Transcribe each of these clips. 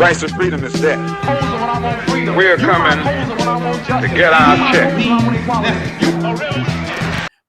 rights to freedom is dead. We're coming to get our check.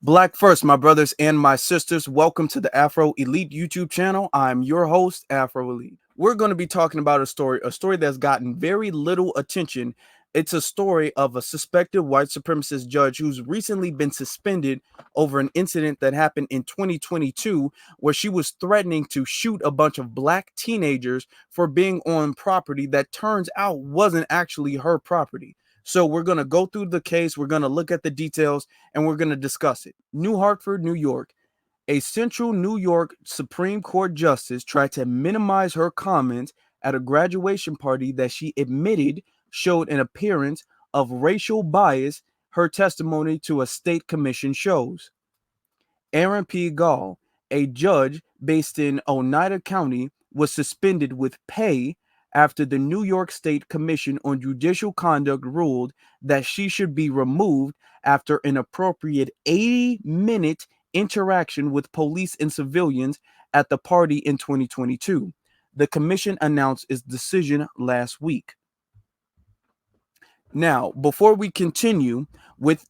Black first, my brothers and my sisters. Welcome to the Afro Elite YouTube channel. I'm your host, Afro Elite. We're going to be talking about a story that's gotten very little attention. It's a story of a suspected white supremacist judge who's recently been suspended over an incident that happened in 2022 where she was threatening to shoot a bunch of black teenagers for being on property that turns out wasn't actually her property. So we're going to go through the case, we're going to look at the details, and we're going to discuss it. New Hartford, New York. A central New York Supreme Court justice tried to minimize her comments at a graduation party that she admitted showed an appearance of racial bias, her testimony to a state commission shows. Aaron P. Gall, a judge based in Oneida County, was suspended with pay after the New York State Commission on Judicial Conduct ruled that she should be removed after an inappropriate 80-minute interaction with police and civilians at the party in 2022. The commission announced its decision last week. Now, before we continue with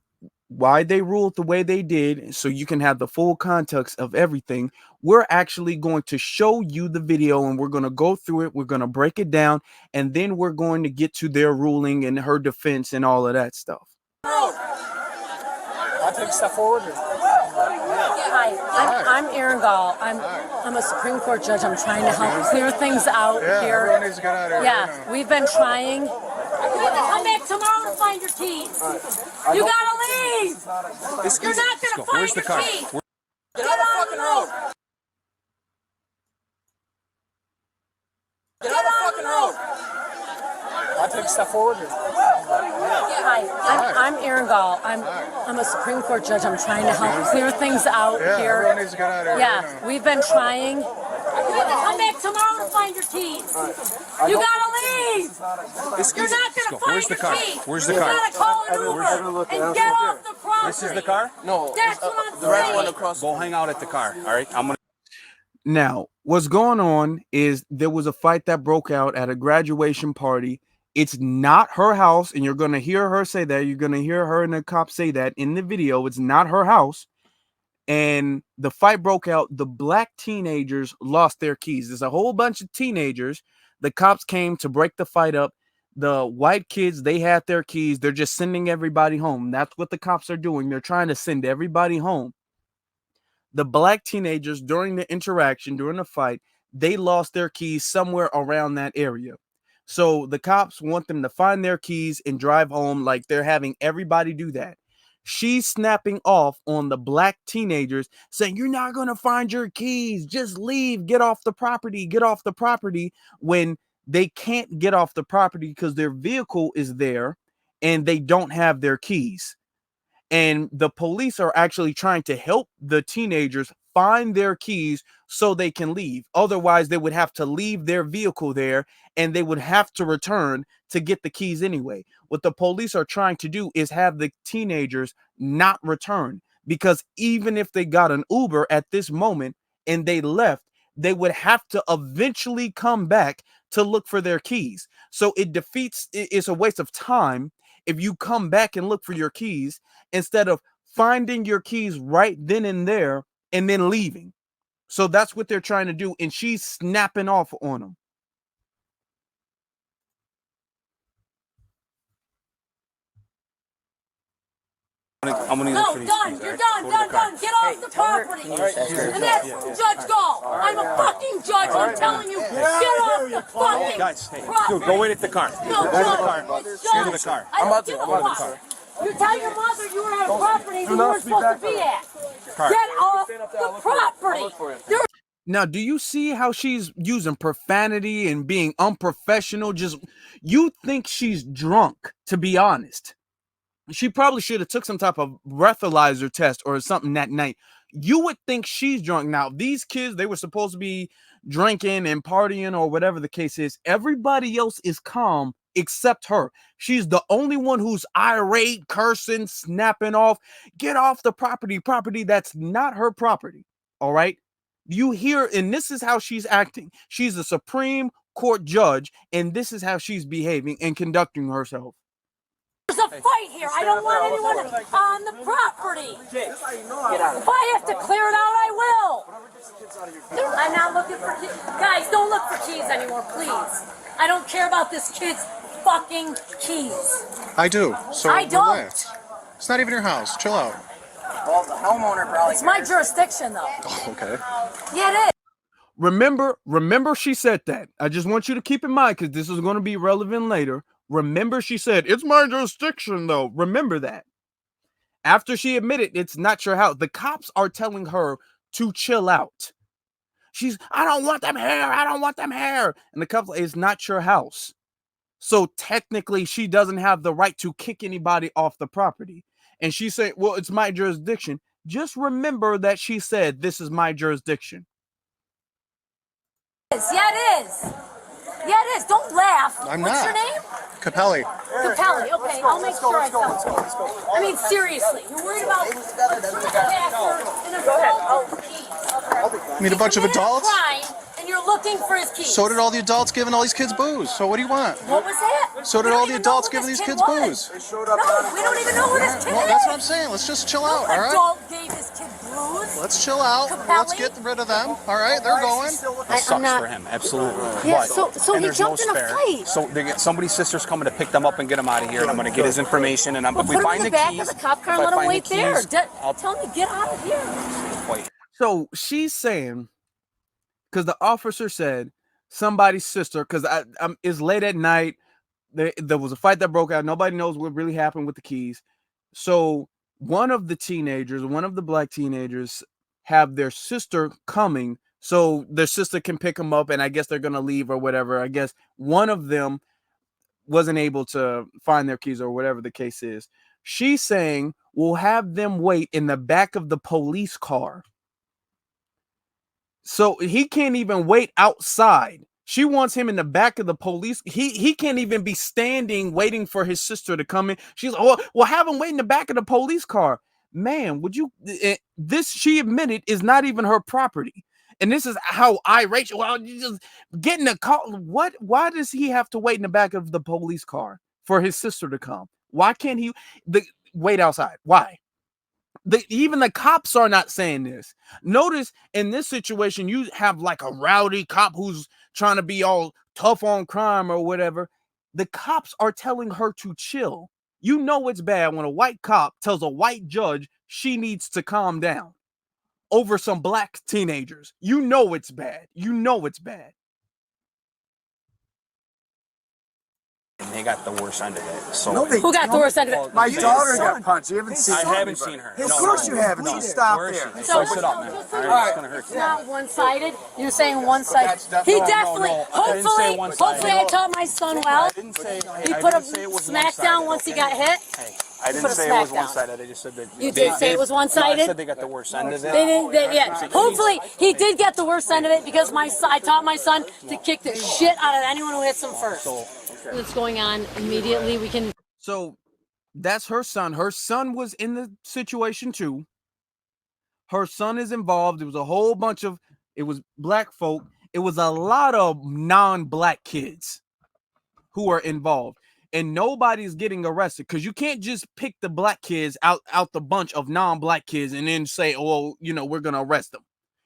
why they ruled the way they did, so you can have the full context of everything, we're actually going to show you the video and we're going to go through it. We're going to break it down, and then we're going to get to their ruling and her defense and all of that stuff. I'll take a step forward. Hi, I'm Aaron Gall. I'm a Supreme Court judge. I'm trying to help clear things out here. Everyone needs to get out of here. Yeah, we've been trying. Come back tomorrow to find your keys. You gotta leave. You're not gonna find your keys. Get on the fucking road. Get on the fucking road. I'll take a step forward. Hi, I'm Aaron Gall. I'm a Supreme Court judge. I'm trying to help clear things out here. Everyone needs to get out of here. Yeah, we've been trying. Come back tomorrow to find your keys. You gotta leave. You're not gonna find your keys. Where's the you car? You gotta call an Uber and get off the property. This is the car? No. That's what I'm The red saying. one across. Go hang out at the car. All right. I'm gonna. Now, what's going on is there was a fight that broke out at a graduation party. It's not her house, and you're going to hear her say that. You're going to hear her and the cop say that in the video. It's not her house. And the fight broke out. The black teenagers lost their keys. There's a whole bunch of teenagers. The cops came to break the fight up. The white kids, they had their keys. They're just sending everybody home. That's what the cops are doing. They're trying to send everybody home. The black teenagers, during the interaction, during the fight, they lost their keys somewhere around that area. So the cops want them to find their keys and drive home, like they're having everybody do that. She's snapping off on the black teenagers, saying, "You're not going to find your keys. Just leave. Get off the property. Get off the property," when they can't get off the property because their vehicle is there and they don't have their keys. And the police are actually trying to help the teenagers find their keys so they can leave. Otherwise, they would have to leave their vehicle there and they would have to return to get the keys anyway. What the police are trying to do is have the teenagers not return, because even if they got an Uber at this moment and they left, they would have to eventually come back to look for their keys. So it's a waste of time if you come back and look for your keys instead of finding your keys right then and there and then leaving. So that's what they're trying to do. And she's snapping off on them. I'm gonna No, done. You're done. Get off the property. And that's Judge Gall. I'm a fucking judge. I'm telling you, get off the fucking Guys, hey, property. dude, go wait at the car. No, Judge. Go to the car. I don't give a fuck. You tell your mother you were on a property you weren't supposed to be at. Get off the property. Now, do you see how she's using profanity and being unprofessional? You think she's drunk, to be honest. She probably should have took some type of breathalyzer test or something that night. You would think she's drunk. Now, these kids, they were supposed to be drinking and partying or whatever the case is. Everybody else is calm except her. She's the only one who's irate, cursing, snapping off. Get off the property. That's not her property. All right. You hear, and this is how she's acting. She's a Supreme court judge, and this is how she's behaving and conducting herself. There's a fight here. I don't want anyone on the property. If I have to clear it out, I will. I'm not looking for keys. Guys, don't look for keys anymore, please. I don't care about this kid's fucking keys. I do. So I don't. Relax. It's not even your house. Chill out. Well, the homeowner probably. It's my jurisdiction, though. Oh, okay. Yeah, it is. Remember she said that. I just want you to keep in mind, because this is going to be relevant later. Remember she said, it's my jurisdiction, though. Remember that. After she admitted it's not your house, the cops are telling her to chill out. I don't want them here. I don't want them here. And the cops, it's not your house. So technically, she doesn't have the right to kick anybody off the property. And she said, well, it's my jurisdiction. Just remember that she said, this is my jurisdiction. Yeah, it is. Yeah, it is. Don't laugh. What's your name? Capelli. Capelli. Okay, I'll make sure I tell you. I mean, seriously, you're worried about a trespasser and a adult with keys. I mean, a bunch of adults? Crime, and you're looking for his keys. So did all the adults giving all these kids booze. So what do you want? What was that? So did all the adults giving these kids booze. No, we don't even know who this kid is. Well, that's what I'm saying. Let's just chill out, all right? Adult gave his kid booze. Let's chill out. Capelli? Let's get rid of them. All right, they're going. It sucks for him, absolutely. Yeah, But, so and he there's jumped in a spare. fight. So somebody's sister's coming to pick them up and get them out of here, and I'm going to get his information. And if we Put him find in the the back keys, of the cop car if and I let him find wait the there. keys, I'll Tell him to get out of here. wait. So she's saying, because the officer said somebody's sister, because it's late at night. There was a fight that broke out. Nobody knows what really happened with the keys. So one of the black teenagers have their sister coming so their sister can pick them up, and I guess they're going to leave or whatever. I guess one of them wasn't able to find their keys or whatever the case is. She's saying, we'll have them wait in the back of the police car. So he can't even wait outside. She wants him in the back of the police. He can't even be standing waiting for his sister to come in. She's like, oh, well, have him wait in the back of the police car. Man, would you? This, she admitted, is not even her property. And this is how irate. Well, you just get in the car. What? Why does he have to wait in the back of the police car for his sister to come? Why can't he wait outside? Why? Even the cops are not saying this. Notice in this situation, you have like a rowdy cop who's trying to be all tough on crime or whatever. The cops are telling her to chill. You know it's bad when a white cop tells a white judge she needs to calm down over some black teenagers. You know it's bad. You know it's bad. And they got the worst end of it. So Who got the worst end of it? My daughter got punched. You haven't seen her. I haven't seen her. Of course you haven't. She stopped Where is there. she? So, Sit up, man. just All so right, you it's gonna hurt it's you. not one-sided. You're saying one-sided. He definitely, no. I didn't say one-sided. hopefully I taught my son well. I didn't say. He I put didn't a say it was smack one-sided, down once he okay? got hit. Hey, I Put didn't a say it was smack down. one-sided. I just said that. You did say it was one-sided? No, I said they got the worst end of it. They didn't. Yeah. Hopefully he did get the worst end of it because I taught my son to kick the shit out of anyone who hits him first. What's going on immediately? We can. So that's her son. Her son was in the situation too. Her son is involved. It was a whole bunch of, it was black folk. It was a lot of non-black kids who are involved. And nobody's getting arrested because you can't just pick the black kids out the bunch of non-black kids and then say, oh, you know, we're going to arrest them.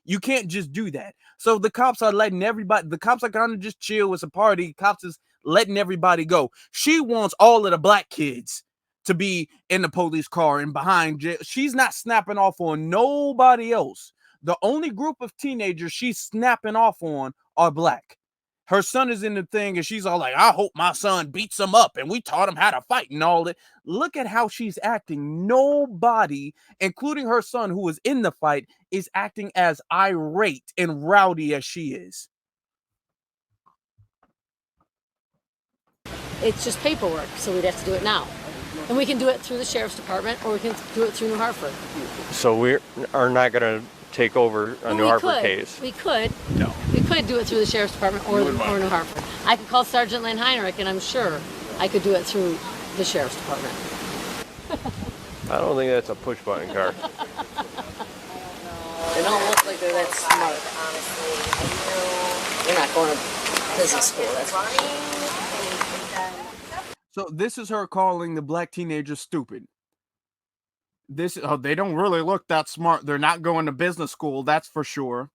You can't just do that. So the cops are letting everybody, the cops are kind of just chill. It's a party. Cops is letting everybody go. She wants all of the black kids to be in the police car and behind jail. She's not snapping off on nobody else. The only group of teenagers she's snapping off on are black. Her son is in the thing and she's all like, I hope my son beats him up and we taught him how to fight and all that. Look at how she's acting. Nobody, including her son who was in the fight, is acting as irate and rowdy as she is. It's just paperwork, so we'd have to do it now. And we can do it through the sheriff's department or we can do it through New Hartford. So we are not going to take over a New Hartford case? We could. No. We could do it through the sheriff's department or New Hartford. I could call Sergeant Lynn Heinrich and I'm sure I could do it through the sheriff's department. I don't think that's a push button car. They don't look like they're that smart, honestly. They're not going to business school. That's why. So this is her calling the black teenagers stupid. This they don't really look that smart. They're not going to business school, that's for sure.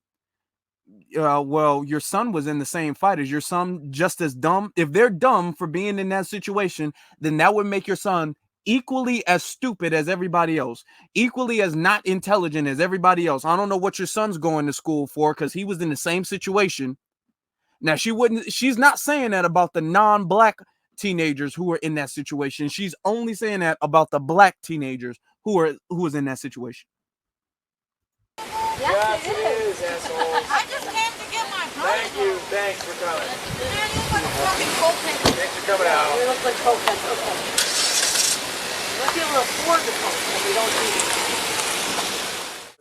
Well, your son was in the same fight. Is your son just as dumb? If they're dumb for being in that situation, then that would make your son equally as stupid as everybody else, equally as not intelligent as everybody else. I don't know what your son's going to school for, because he was in the same situation. Now, she's not saying that about the non-black teenagers who are in that situation. She's only saying that about the black teenagers who was in that situation. Yes, it is. I just came to get my brother. Thank you. Thanks for coming. Man, you look like fucking cocaine. Thanks for coming out. We look like cokeheads. Okay. Let's be able to afford the coke, but we don't need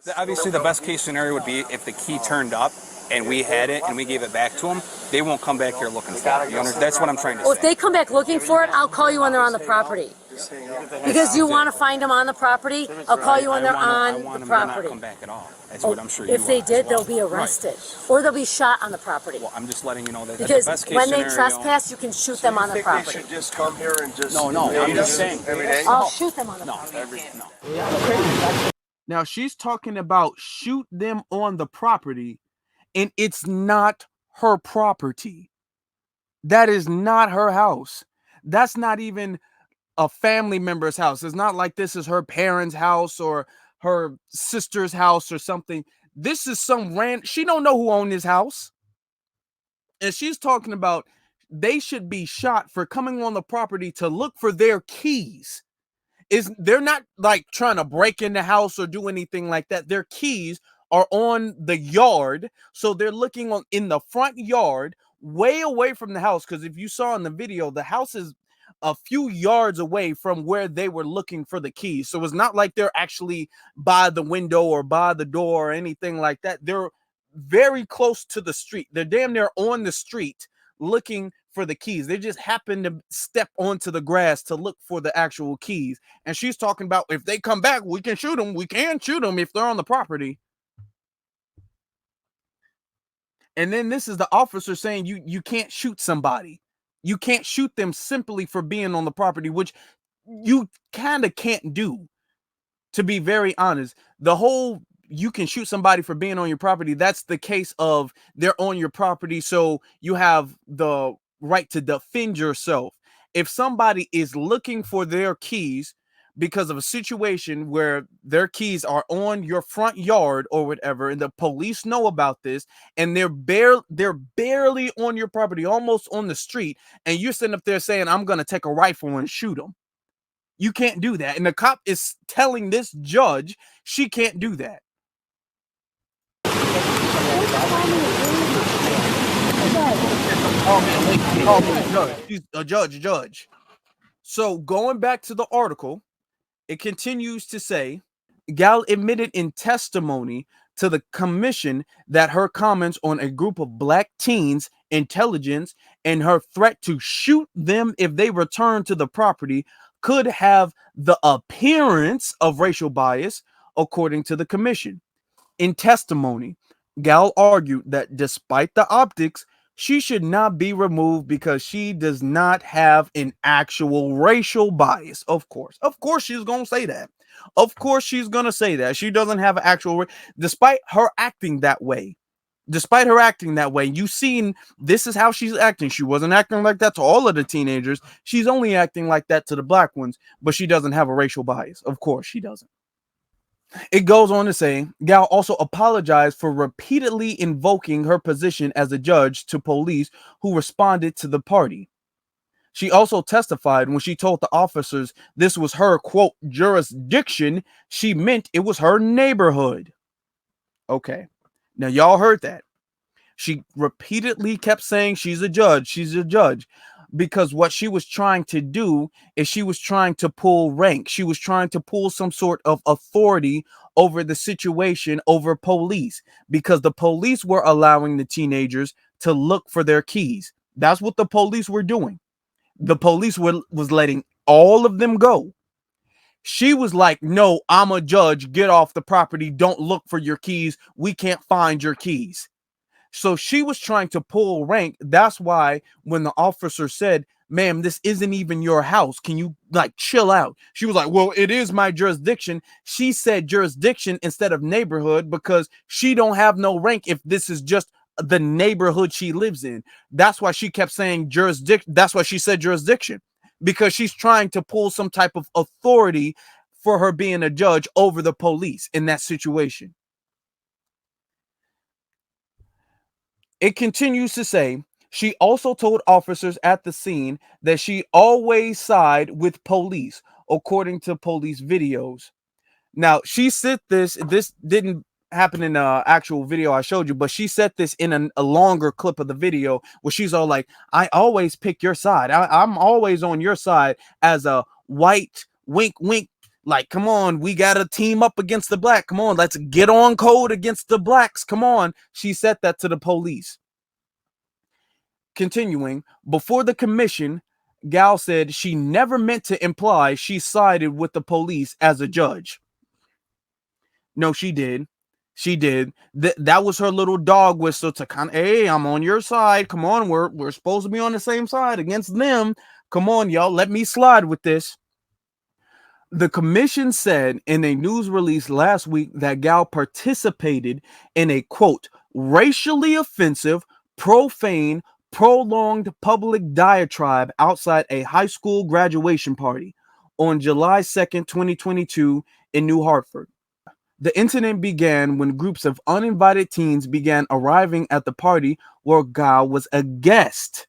it. Obviously, the best case scenario would be if the key turned up and we had it and we gave it back to them, they won't come back here looking for it. You understand? That's what I'm trying to Well, if say. they come back looking for it, I'll call you when they're on the property. Because you want to find them on the property, I'll call you when they're on the them property. to not come back at all. That's what I'm sure you If they want did, as well. they'll be arrested. Or they'll be shot on the property. Well, I'm just letting you know that Because the best case when they scenario, trespass, you can shoot them on the They property. should just come here and just. No, I'm just saying. Every day. I'll shoot them on the No, property. no. Now, she's talking about shoot them on the property, and it's not her property. That is not her house. That's not even a family member's house. It's not like this is her parents' house or her sister's house or something. This is some she don't know who owned this house. And she's talking about they should be shot for coming on the property to look for their keys. They're not like trying to break in the house or do anything like that. Their keys are on the yard, so they're looking in the front yard, way away from the house. Because if you saw in the video, the house is a few yards away from where they were looking for the keys. So it's not like they're actually by the window or by the door or anything like that. They're very close to the street. They're damn near on the street looking for the keys. They just happen to step onto the grass to look for the actual keys. And she's talking about if they come back, we can shoot them. We can shoot them if they're on the property. And then this is the officer saying you can't shoot somebody. You can't shoot them simply for being on the property, which you kind of can't do, to be very honest. The whole you can shoot somebody for being on your property, that's the case of they're on your property, so you have the right to defend yourself. If somebody is looking for their keys because of a situation where their keys are on your front yard or whatever, and the police know about this, and they're barely on your property, almost on the street, and you're sitting up there saying, I'm going to take a rifle and shoot them. You can't do that. And the cop is telling this judge she can't do that. She's a judge. So going back to the article, it continues to say, Gal admitted in testimony to the commission that her comments on a group of black teens' intelligence and her threat to shoot them if they return to the property could have the appearance of racial bias, according to the commission. In testimony, Gal argued that despite the optics, she should not be removed because she does not have an actual racial bias. Of course she's going to say that. Of course she's going to say that. She doesn't have an actual, despite her acting that way. You seen this is how she's acting. She wasn't acting like that to all of the teenagers. She's only acting like that to the black ones, but she doesn't have a racial bias. Of course she doesn't. It goes on to say, Gal also apologized for repeatedly invoking her position as a judge to police who responded to the party. She also testified when she told the officers this was her, quote, jurisdiction, she meant it was her neighborhood. Okay, now y'all heard that. She repeatedly kept saying she's a judge, because what she was trying to do is she was trying to pull rank. She was trying to pull some sort of authority over the situation, over police, because the police were allowing the teenagers to look for their keys. That's what the police were doing. The police was letting all of them go. She was like, no, I'm a judge. Get off the property. Don't look for your keys. We can't find your keys. So she was trying to pull rank. That's why when the officer said, ma'am, this isn't even your house, can you like chill out? She was like, well, it is my jurisdiction. She said jurisdiction instead of neighborhood because she don't have no rank if this is just the neighborhood she lives in. That's why she kept saying jurisdiction. That's why she said jurisdiction, because she's trying to pull some type of authority for her being a judge over the police in that situation. It continues to say, she also told officers at the scene that she always side with police, according to police videos. Now, she said this didn't happen in the actual video I showed you, but she said this in a longer clip of the video where she's all like, I always pick your side. I'm always on your side as a white wink, wink. Like, come on, we got to team up against the black. Come on, let's get on code against the blacks. Come on. She said that to the police. Continuing, before the commission, Gal said she never meant to imply she sided with the police as a judge. No, she did. She did. That was her little dog whistle to kind of, hey, I'm on your side. Come on, we're supposed to be on the same side against them. Come on, y'all, let me slide with this. The commission said in a news release last week that Gal participated in a, quote, racially offensive, profane, prolonged public diatribe outside a high school graduation party on July 2nd, 2022 in New Hartford. The incident began when groups of uninvited teens began arriving at the party where Gal was a guest.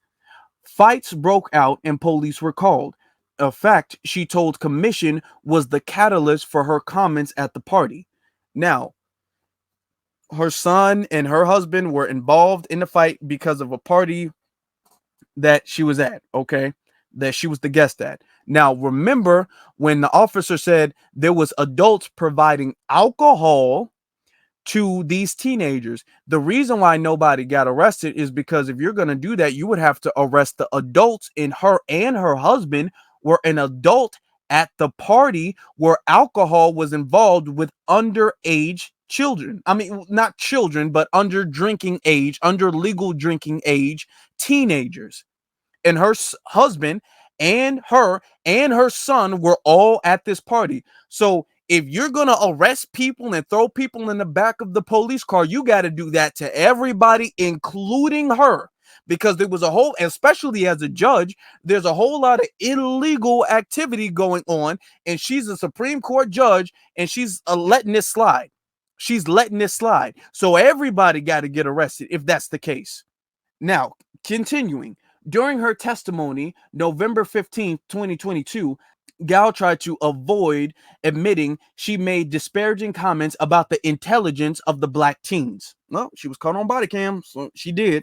Fights broke out and police were called. A fact she told commission was the catalyst for her comments at the party. Now, her son and her husband were involved in the fight because of a party that she was at, okay? That she was the guest at. Now, remember when the officer said there was adults providing alcohol to these teenagers. The reason why nobody got arrested is because if you're going to do that, you would have to arrest the adults. And her husband were an adult at the party where alcohol was involved with underage children. I mean, not children, but under drinking age, under legal drinking age teenagers. And her husband and her son were all at this party. So if you're going to arrest people and throw people in the back of the police car, you got to do that to everybody, including her, because there was a whole, especially as a judge, there's a whole lot of illegal activity going on. And she's a Supreme Court judge and she's letting this slide. She's letting this slide. So everybody got to get arrested if that's the case. Now, continuing. During her testimony, November 15th, 2022, Gal tried to avoid admitting she made disparaging comments about the intelligence of the black teens. Well, she was caught on body cam, so she did.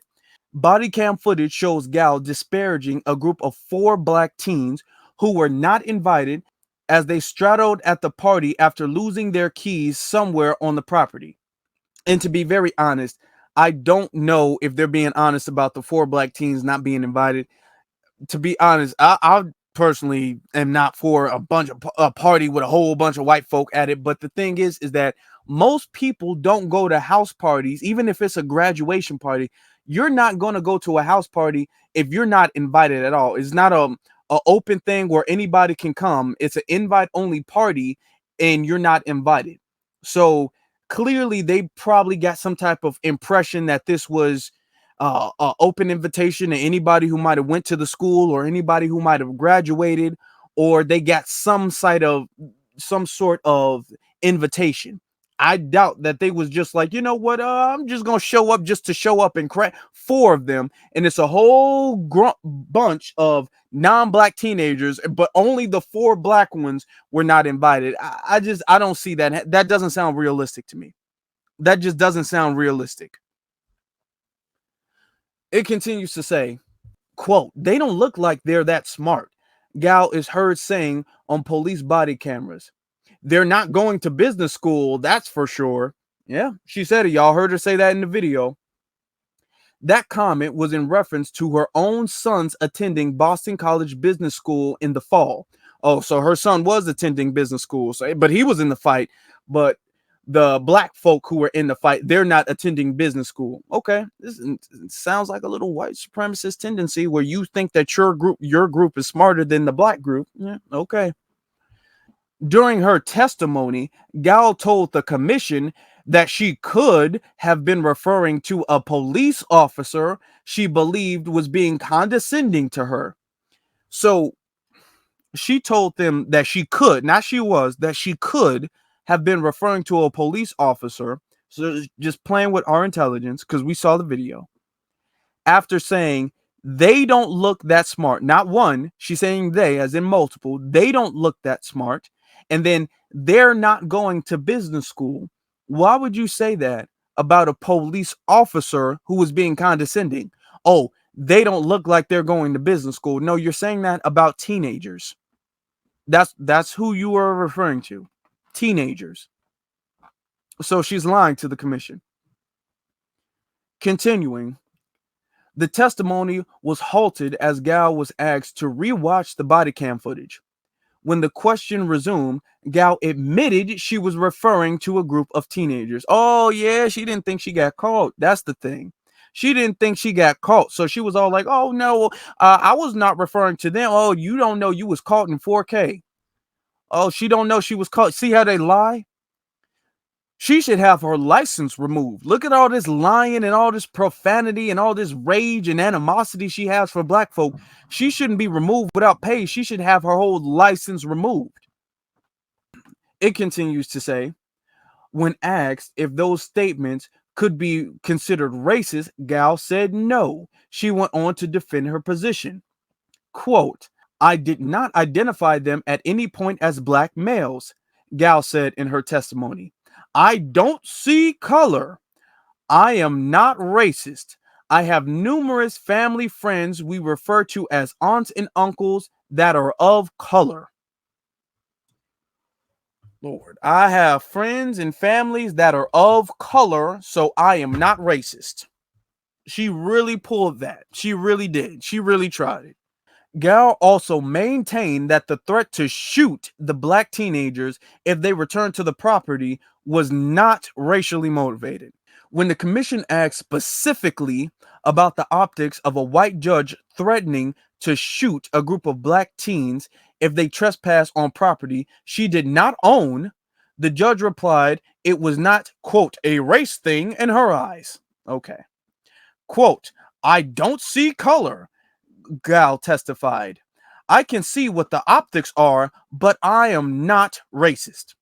Body cam footage shows Gal disparaging a group of 4 black teens who were not invited as they straddled at the party after losing their keys somewhere on the property. And to be very honest, I don't know if they're being honest about the 4 black teens not being invited. To be honest, I personally am not for a party with a whole bunch of white folk at it. But the thing is that most people don't go to house parties, even if it's a graduation party. You're not going to go to a house party if you're not invited at all. It's not a open thing where anybody can come. It's an invite only party and you're not invited. So clearly they probably got some type of impression that this was an open invitation to anybody who might have went to the school or anybody who might have graduated, or they got some sort of invitation. I doubt that they was just like, you know what, I'm just gonna show up just to show up and crack 4 of them, and it's a whole bunch of non-black teenagers, but only the 4 black ones were not invited. I don't see that. That doesn't sound realistic to me. That just doesn't sound realistic. It continues to say, quote, they don't look like they're that smart, Gal is heard saying on police body cameras. They're not going to business school, that's for sure. Yeah, she said it. Y'all heard her say that in the video. That comment was in reference to her own son's attending Boston College Business School in the fall. Oh, so her son was attending business school, but he was in the fight. But the black folk who were in the fight, they're not attending business school. Okay, this sounds like a little white supremacist tendency where you think that your group is smarter than the black group. Yeah, okay. During her testimony, Gal told the commission that she could have been referring to a police officer she believed was being condescending to her. So she told them that she could, not she was, that she could have been referring to a police officer. So just playing with our intelligence because we saw the video. After saying they don't look that smart, not one, she's saying they, as in multiple, they don't look that smart. And then they're not going to business school. Why would you say that about a police officer who was being condescending? Oh, they don't look like they're going to business school. No, you're saying that about teenagers. That's who you are referring to. Teenagers. So she's lying to the commission. Continuing, the testimony was halted as Gal was asked to rewatch the body cam footage. When the question resumed, Gal admitted she was referring to a group of teenagers. Oh, yeah, she didn't think she got caught. That's the thing. She didn't think she got caught. So she was all like, oh, no, I was not referring to them. Oh, you don't know you was caught in 4K. Oh, she don't know she was caught. See how they lie? She should have her license removed. Look at all this lying and all this profanity and all this rage and animosity she has for black folk. She shouldn't be removed without pay. She should have her whole license removed. It continues to say, when asked if those statements could be considered racist, Gal said no. She went on to defend her position. Quote, I did not identify them at any point as black males, Gal said in her testimony. I don't see color. I am not racist. I have numerous family friends we refer to as aunts and uncles that are of color. Lord, I have friends and families that are of color, so I am not racist. She really pulled that. She really did. She really tried it. Gal also maintained that the threat to shoot the black teenagers if they returned to the property was not racially motivated. When the commission asked specifically about the optics of a white judge threatening to shoot a group of black teens if they trespass on property she did not own, the judge replied it was not, quote, a race thing in her eyes. Okay. Quote, I don't see color, Gal testified. I can see what the optics are, but I am not racist.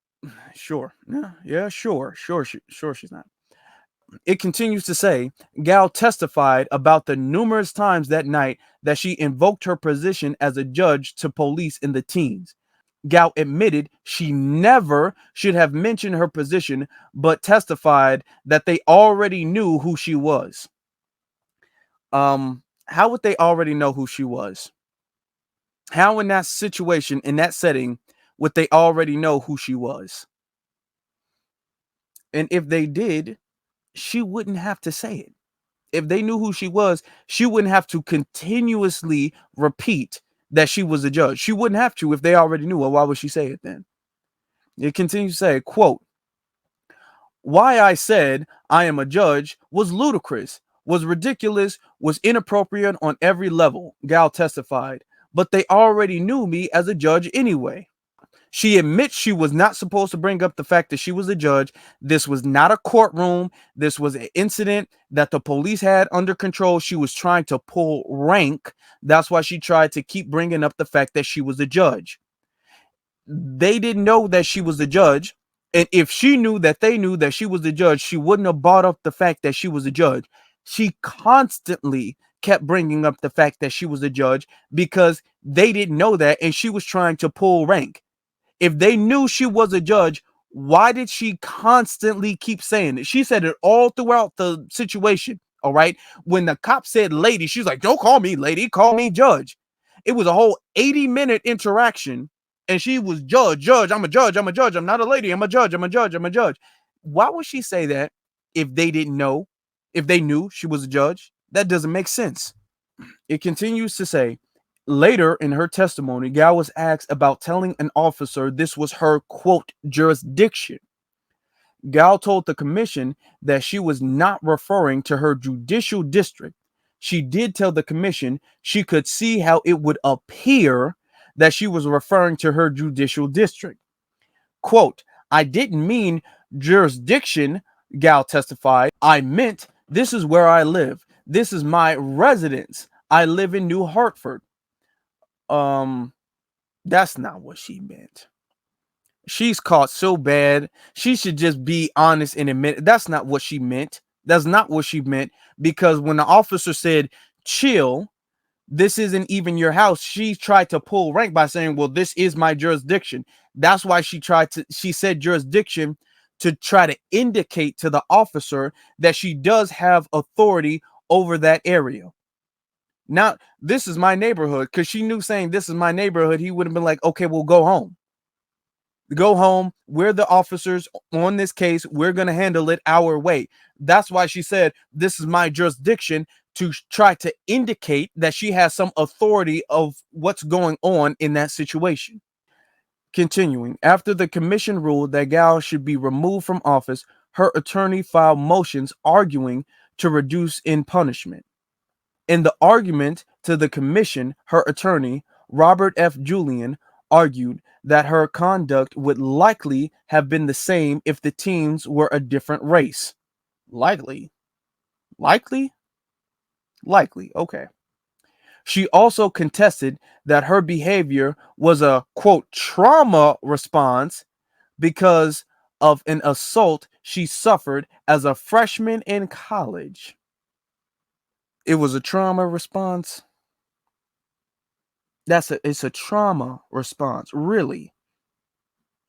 Sure. Yeah, sure she's not. It continues to say, Gal testified about the numerous times that night that she invoked her position as a judge to police in the teens. Gal admitted she never should have mentioned her position, but testified that they already knew who she was. How would they already know who she was? How in that situation, in that setting, would they already know who she was? And if they did, she wouldn't have to say it. If they knew who she was, she wouldn't have to continuously repeat that she was a judge. She wouldn't have to if they already knew. Well, why would she say it then? It continues to say, quote, why I said I am a judge was ludicrous, was ridiculous, was inappropriate on every level, Gal testified, but they already knew me as a judge anyway. She admits she was not supposed to bring up the fact that she was a judge. This was not a courtroom. This was an incident that the police had under control. She was trying to pull rank. That's why she tried to keep bringing up the fact that she was a judge. They didn't know that she was a judge. And if she knew that they knew that she was a judge, she wouldn't have brought up the fact that she was a judge. She constantly kept bringing up the fact that she was a judge because they didn't know that, and she was trying to pull rank. If they knew she was a judge, why did she constantly keep saying it? She said it all throughout the situation. All right. When the cop said lady, she's like, don't call me lady, call me judge. It was a whole 80-minute interaction. And she was judge. I'm a judge. I'm not a lady. I'm a judge. Why would she say that if they didn't know, if they knew she was a judge? That doesn't make sense. It continues to say, later in her testimony, Gal was asked about telling an officer this was her, quote, jurisdiction. Gal told the commission that she was not referring to her judicial district. She did tell the commission she could see how it would appear that she was referring to her judicial district. Quote, I didn't mean jurisdiction, Gal testified. I meant this is where I live. This is my residence. I live in New Hartford. That's not what she meant. She's caught so bad. She should just be honest and admit that's not what she meant. That's not what she meant, because when the officer said, chill, this isn't even your house, she tried to pull rank by saying, well, this is my jurisdiction. That's why she said jurisdiction, to try to indicate to the officer that she does have authority over that area. Now, this is my neighborhood, because she knew saying this is my neighborhood, he would have been like, okay, well, go home. Go home. We're the officers on this case. We're going to handle it our way. That's why she said, this is my jurisdiction, to try to indicate that she has some authority of what's going on in that situation. Continuing, after the commission ruled that Gal should be removed from office, her attorney filed motions arguing to reduce in punishment. In the argument to the commission, her attorney, Robert F. Julian, argued that her conduct would likely have been the same if the teens were a different race. Likely? Okay. She also contested that her behavior was a, quote, trauma response because of an assault she suffered as a freshman in college. It was a trauma response. It's a trauma response, really.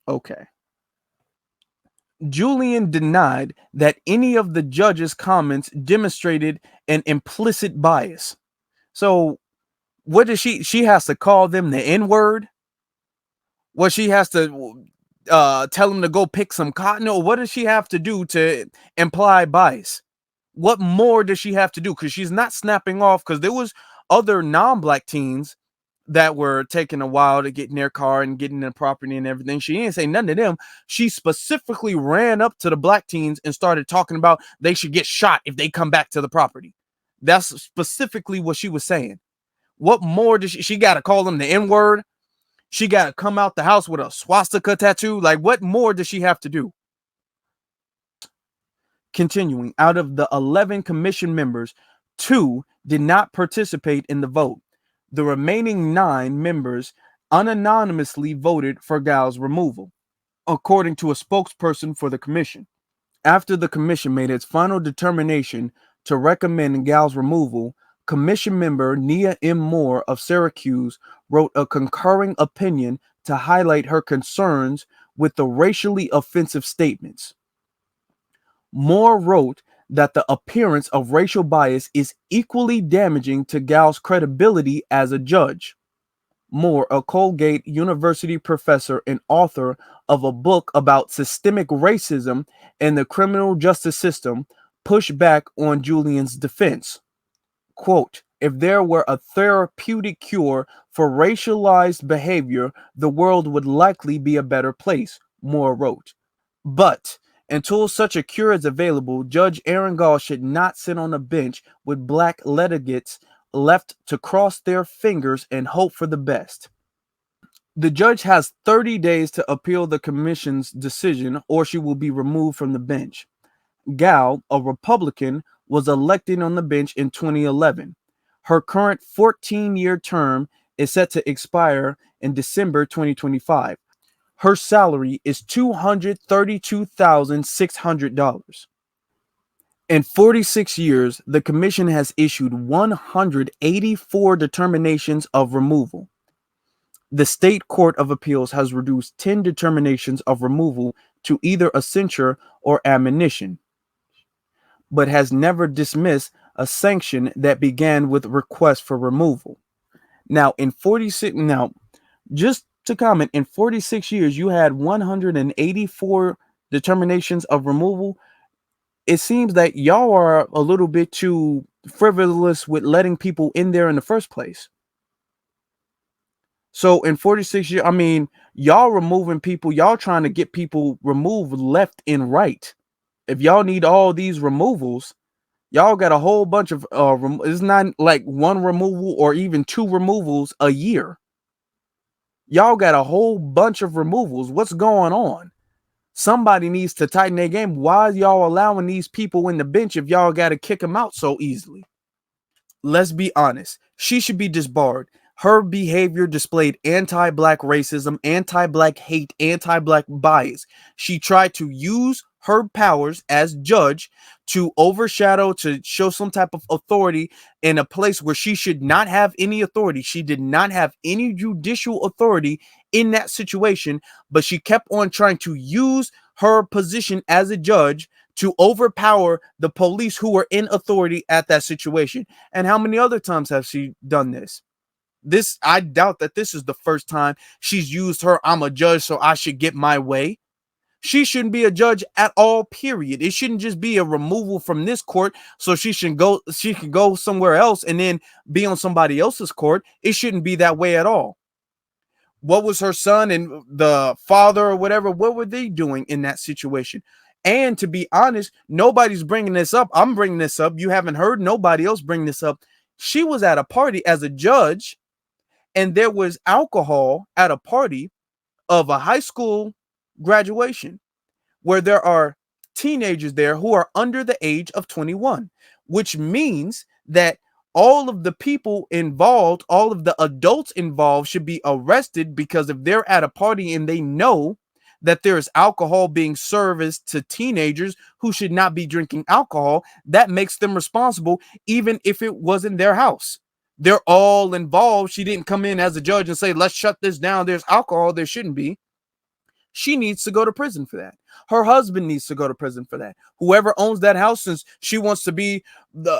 Okay. Julian denied that any of the judge's comments demonstrated an implicit bias. So, what does she has to call them the N-word? What she has to tell them to go pick some cotton, or what does she have to do to imply bias? What more does she have to do? Because she's not snapping off, because there was other non-black teens that were taking a while to get in their car and getting their property and everything. She didn't say none to them. She specifically ran up to the black teens and started talking about they should get shot if they come back to the property. That's specifically what she was saying. What more does she got to call them the N-word? She got to come out the house with a swastika tattoo? Like, what more does she have to do? Continuing, out of the 11 commission members, 2 did not participate in the vote. The remaining 9 members unanimously voted for Gal's removal, according to a spokesperson for the commission. After the commission made its final determination to recommend Gal's removal, commission member Nia M. Moore of Syracuse wrote a concurring opinion to highlight her concerns with the racially offensive statements. Moore wrote that the appearance of racial bias is equally damaging to Gal's credibility as a judge. Moore, a Colgate University professor and author of a book about systemic racism and the criminal justice system, pushed back on Julian's defense. Quote, if there were a therapeutic cure for racialized behavior, the world would likely be a better place, Moore wrote. But until such a cure is available, Judge Aaron Gall should not sit on a bench with black litigates left to cross their fingers and hope for the best. The judge has 30 days to appeal the commission's decision, or she will be removed from the bench. Gal, a Republican, was elected on the bench in 2011. Her current 14-year term is set to expire in December 2025. Her salary is $232,600. In 46 years, the commission has issued 184 determinations of removal. The State Court of Appeals has reduced 10 determinations of removal to either a censure or admonition, but has never dismissed a sanction that began with request for removal. Now, just to comment, in 46 years, you had 184 determinations of removal. It seems that y'all are a little bit too frivolous with letting people in there in the first place. So in 46 years, I mean, y'all removing people, y'all trying to get people removed left and right. If y'all need all these removals, y'all got a whole bunch of it's not like one removal or even two removals a year. Y'all got a whole bunch of removals. What's going on? Somebody needs to tighten their game. Why are y'all allowing these people in the bench if y'all got to kick them out so easily? Let's be honest. She should be disbarred. Her behavior displayed anti-black racism, anti-black hate, anti-black bias. She tried to use her powers as judge to overshadow, to show some type of authority in a place where she should not have any authority. She did not have any judicial authority in that situation, but she kept on trying to use her position as a judge to overpower the police who were in authority at that situation. And how many other times have she done this? I doubt that this is the first time she's used her "I'm a judge, so I should get my way." She shouldn't be a judge at all, period. It shouldn't just be a removal from this court so she can go somewhere else and then be on somebody else's court. It shouldn't be that way at all. What was her son and the father or whatever, what were they doing in that situation? And to be honest, nobody's bringing this up. I'm bringing this up. You haven't heard nobody else bring this up. She was at a party as a judge, and there was alcohol at a party of a high school graduation where there are teenagers there who are under the age of 21, which means that all of the people involved, all of the adults involved should be arrested, because if they're at a party and they know that there is alcohol being serviced to teenagers who should not be drinking alcohol, that makes them responsible, even if it wasn't their house. They're all involved. She didn't come in as a judge and say, let's shut this down. There's alcohol. There shouldn't be. She needs to go to prison for that. Her husband needs to go to prison for that. Whoever owns that house, since she wants to be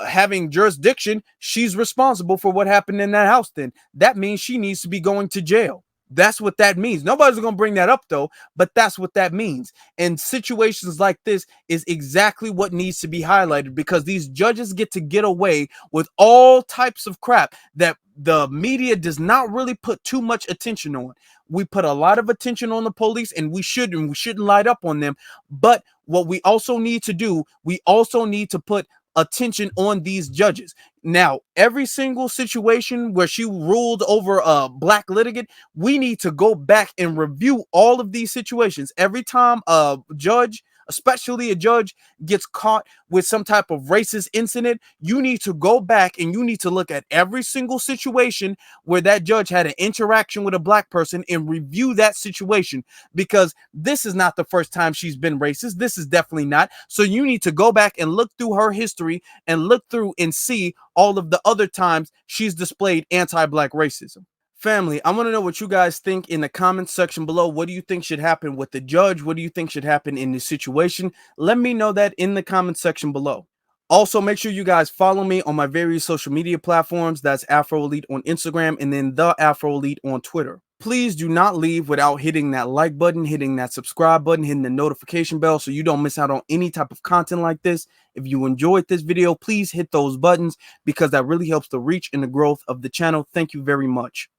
having jurisdiction, she's responsible for what happened in that house. Then that means she needs to be going to jail. That's what that means. Nobody's going to bring that up though, but that's what that means. And situations like this is exactly what needs to be highlighted, because these judges get to get away with all types of crap that the media does not really put too much attention on. We put a lot of attention on the police, and we shouldn't light up on them. But what we also need to do, we also need to put attention on these judges. Now, every single situation where she ruled over a black litigant, we need to go back and review all of these situations. Every time a judge, especially a judge, gets caught with some type of racist incident, you need to go back and you need to look at every single situation where that judge had an interaction with a black person and review that situation, because this is not the first time she's been racist. This is definitely not. So you need to go back and look through her history and look through and see all of the other times she's displayed anti-black racism. Family, I want to know what you guys think in the comments section below. What do you think should happen with the judge? What do you think should happen in this situation? Let me know that in the comments section below. Also, make sure you guys follow me on my various social media platforms. That's Afro Elite on Instagram and then The Afro Elite on Twitter. Please do not leave without hitting that like button, hitting that subscribe button, hitting the notification bell so you don't miss out on any type of content like this. If you enjoyed this video, please hit those buttons, because that really helps the reach and the growth of the channel. Thank you very much.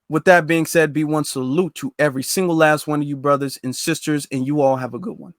With that being said, be one salute to every single last one of you brothers and sisters, and you all have a good one.